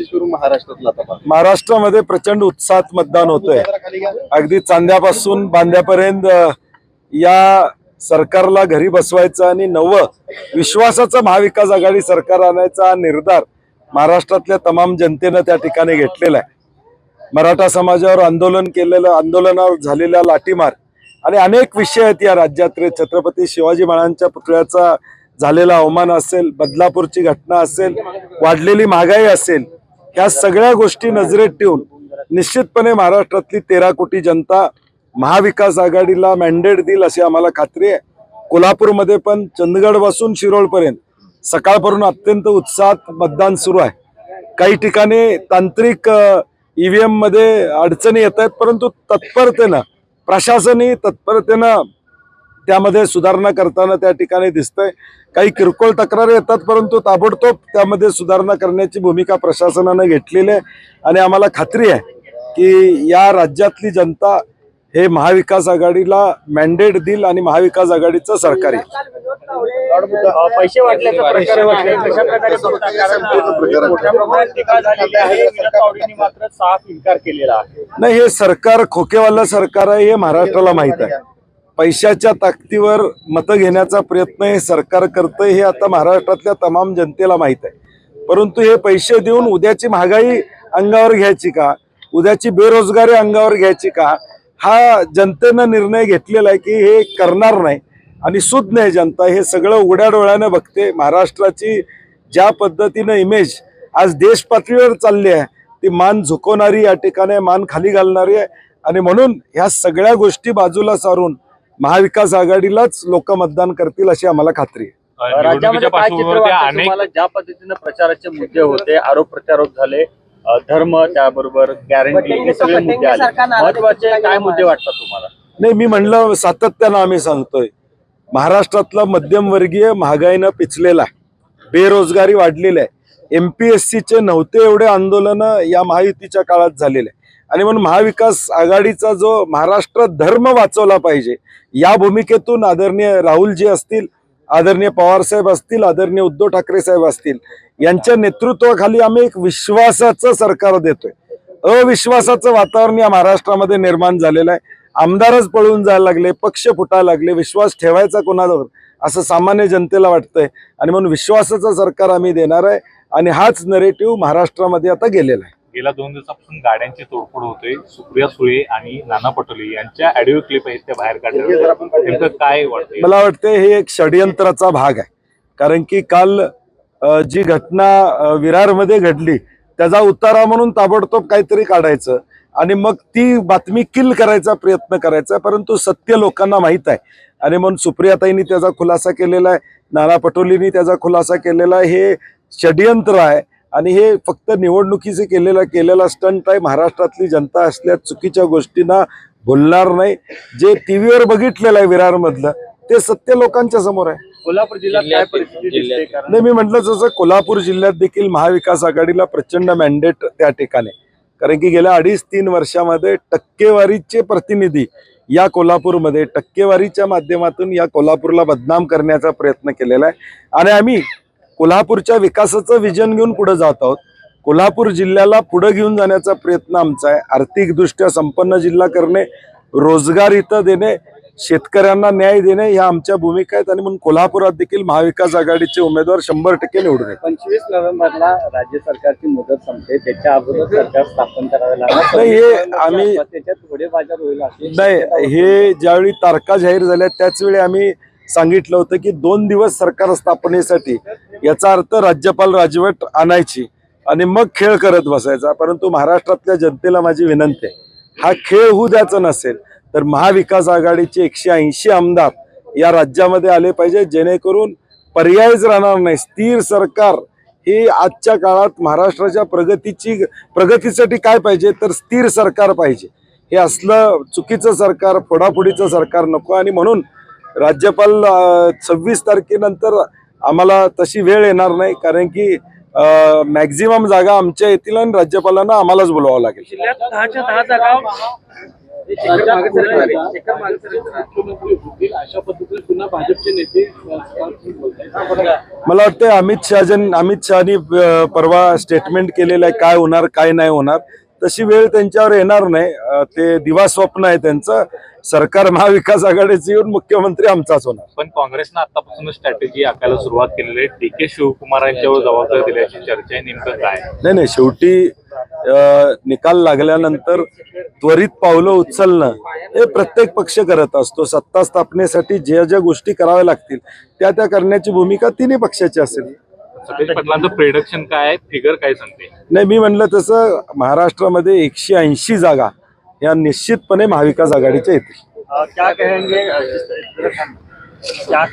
विशेष करून महाराष्ट्रातला आता महाराष्ट्रामध्ये प्रचंड उत्साहात मतदान होतंय। अगदी चांद्यापासून बांद्यापर्यंत या सरकारला घरी बसवायचा आणि नवं विश्वासाचं महाविकास आघाडी सरकार आणायचा निर्धार महाराष्ट्रातल्या तमाम जनतेनं त्या ठिकाणी घेतलेला आहे। मराठा समाजावर आंदोलन केलेलं, आंदोलनावर झालेला लाठीमार आणि अनेक विषय आहेत या राज्यातले। छत्रपती शिवाजी महाराजांच्या पुतळ्याचा झालेला अवमान असेल, बदलापूरची घटना असेल, वाढलेली महागाई असेल, ह्या सगळ्या गोष्टी नजरेत ठेवून निश्चितपणे महाराष्ट्रातली 13 कोटी जनता महाविकास आघाडीला मॅन्डेट देईल अशी आम्हाला खात्री आहे। कोल्हापूरमध्ये पण चंदगडपासून शिरोळपर्यंत सकाळपासून अत्यंत उत्साहात मतदान सुरू आहे। काही ठिकाणी तांत्रिक ईव्हीएम मध्ये अडचणी येत आहेत, परंतु तत्परतेनं प्रशासनही तत्परतेनं त्यामध्ये सुधारणा करताना त्या ठिकाणी दिसतंय। काही किरकोळ तक्रारी येतात, परंतु ताबडतोब त्यामध्ये सुधारणा करण्याची भूमिका प्रशासनाने घेतलेली आहे आणि आम्हाला खात्री आहे की या राज्यातली जनता हे महाविकास आघाडीला मॅन्डेट देईल आणि महाविकास आघाडीचं सरकार येईल। पैसे वाटल्याचा प्रकार कशा प्रकारे बघता? कारण मोठ्या प्रमाणात टीका झालेली आहे, विनोद तावडेंनी मात्र साफ इन्कार केलेला आहे। नाही, हे सरकार खोकेवाला सरकार आहे हे महाराष्ट्राला माहित आहे। पैशाच्या ताकदीवर मतं घेण्याचा प्रयत्न हे सरकार करतंय हे आता महाराष्ट्रातल्या तमाम जनतेला माहित आहे। परंतु हे पैसे देऊन उद्याची महागाई अंगावर घ्यायची का, उद्याची बेरोजगारी अंगावर घ्यायची का, हा जनतेनं निर्णय घेतलेला आहे की हे करणार नाही आणि सुज्ञ आहे जनता, हे सगळं उघड्या डोळ्याने बघते। महाराष्ट्राची ज्या पद्धतीनं इमेज आज देश पातळीवर चालली आहे ती मान झुकवणारी, या ठिकाणी मान खाली घालणारी आहे आणि म्हणून ह्या सगळ्या गोष्टी बाजूला सारून महाविकास आघाडीलाच लोक मतदान करतील अशी आम्हाला खात्री आहे। राज्यामध्ये काय चित्र वाटतं तुम्हाला? ज्या पद्धतीने प्रचाराचे मुद्दे होते, आरोप प्रत्यारोप झाले, धर्म त्याबरोबर गॅरंटी, हे सगळे मुद्दे आले, महत्वाचे काय मुद्दे वाटतात तुम्हाला? नाही, मी म्हणलं सातत्यानं आम्ही सांगतोय महाराष्ट्रातला मध्यमवर्गीय महागाईनं पिचलेला आहे, बेरोजगारी वाढलेली आहे। MPSCचे नव्हते एवढे आंदोलन या महायुतीच्या काळात झालेले आहे आणि म्हणून महाविकास आघाडीचा जो महाराष्ट्र धर्म वाचवला पाहिजे या भूमिकेतून आदरणीय राहुलजी असतील, आदरणीय पवार साहेब असतील, आदरणीय उद्धव ठाकरे साहेब असतील, यांच्या नेतृत्वाखाली आम्ही एक विश्वासाचं सरकार देतोय। अविश्वासाचं वातावरण या महाराष्ट्रामध्ये निर्माण झालेलं आहे। आमदारच पळून जायला लागले, पक्ष फुटायला लागले, विश्वास ठेवायचा कोणावर असं सामान्य जनतेला वाटतंय आणि म्हणून विश्वासाचं सरकार आम्ही देणार आहे आणि हाच नरेटिव्ह महाराष्ट्रामध्ये आता गेलेला आहे। गेल्या 2 दिवसापासून गाड्यांची तोडफोड होते, सुप्रिया सुळे आणि नाना पटोले यांच्या ऑडिओ क्लिप आहेत त्या बाहेर काढल्या, नेमकं काय वाटतं? मला वाटतं हे एक षडयंत्राचा भाग आहे, कारण की काल जी घटना विरारमध्ये घडली त्याचा उतारा म्हणून ताबडतोब काहीतरी काढायचं आणि मग ती बातमी किल करायचा प्रयत्न करायचा, परंतु सत्य लोकांना माहित आहे आणि म्हणून सुप्रियाताईंनी त्याचा खुलासा केलेला आहे, नाना पटोलेंनी त्याचा खुलासा केलेला आहे। हे षडयंत्र आहे आणि हे फक्त निवडणुकीचे केलेला स्टंट आहे। महाराष्ट्रातली जनता असल्या चुकीच्या गोष्टींना भुलणार नाही। जे टीव्हीवर बघितलेलं आहे विरार मधलं ते सत्य लोकांच्या समोर आहे। कोल्हापूर जिल्ह्यात काय परिस्थिती दिसते? नाही, मी म्हटलं जसं कोल्हापूर जिल्ह्यात देखील महाविकास आघाडीला प्रचंड मॅन्डेट त्या ठिकाणी, कारण की गेल्या 2.5-3 वर्षामध्ये टक्केवारीचे प्रतिनिधी या कोल्हापूरमध्ये टक्केवारीच्या माध्यमातून या कोल्हापूरला बदनाम करण्याचा प्रयत्न केलेला आहे आणि आम्ही कोल्हापूरच्या विकासाचं विजन घेऊन पुढे जात आहोत। कोल्हापूर जिल्ह्याला पुढे घेऊन जाण्याचा प्रयत्न आमचा आहे। आर्थिकदृष्ट्या संपन्न जिल्हा करणे, रोजगार इथं देणे, शेतकऱ्यांना न्याय देणे ह्या आमच्या भूमिका आहेत आणि म्हणून कोल्हापुरात देखील महाविकास आघाडीचे उमेदवार 100% निवडून येतील। 25 नोव्हेंबरला राज्य सरकारची मुदत संपते, त्याच्या अगोदर सरकार स्थापन करावे लागणार नाही, हे आम्ही त्याच्यात थोडे बाजार होईल नाही, हे ज्यावेळी तारखा जाहीर झाल्या त्याच वेळी आम्ही सांगितलं होतं की 2 दिवस सरकार स्थापनेसाठी, याचा अर्थ राज्यपाल राजवट आणायची आणि मग खेळ करत बसायचा। परंतु महाराष्ट्रातल्या जनतेला माझी विनंती आहे, हा खेळ होऊ द्यायचा नसेल तर महाविकास आघाडीचे 180 आमदार या राज्यामध्ये आले पाहिजे, जेणेकरून पर्यायच राहणार नाही। स्थिर सरकार हे आजच्या काळात महाराष्ट्राच्या प्रगतीसाठी काय पाहिजे तर स्थिर सरकार पाहिजे। हे असलं चुकीचं सरकार, फोडाफोडीचं सरकार नको आणि म्हणून राज्यपाल 26 तारखेनंतर आम्हाला तशी वेळ येणार नाही, कारण की मॅक्झिमम जागा आमच्या येतील आणि राज्यपालांना आम्हालाच बोलवावं लागेल। जिल्ह्यात 10च्या 10 जागा मुख्यमंत्री होतील अशा पद्धतीने पुन्हा भाजपचे नेते मला वाटतं अमित शहानी परवा स्टेटमेंट केलेलं आहे काय होणार काय नाही होणार, तशी वेळ त्यांच्यावर येणार नाही. ते दिवास्वप्न आहे त्यांचं. सरकार महाविकास आघाडीचे येऊन मुख्यमंत्री आमचाच होणार. पण काँग्रेसनं आतापासून स्ट्रॅटेजी आखायला सुरुवात केलेली आहे. डी.के. शिवकुमार यांच्यावर जबाबदारी दिल्याची चर्चा आहे. नेमकं काय? नाही, शेवटी निकाल लागल्यानंतर त्वरित पावलं उचलणं हे प्रत्येक पक्ष करत असतो. सत्ता स्थापनेसाठी ज्या गोष्टी कराव्या लागतील त्या करण्याची भूमिका तिन्ही पक्षाची असेल. सतीश पाटलांचं प्रिडक्शन काय आहे, फिगर काय सांगते? नाही, मी म्हणलं तसं महाराष्ट्रामध्ये 180 जागा या निश्चितपणे महाविकास आघाडीच्या येतील. क्या कहेंगे क्या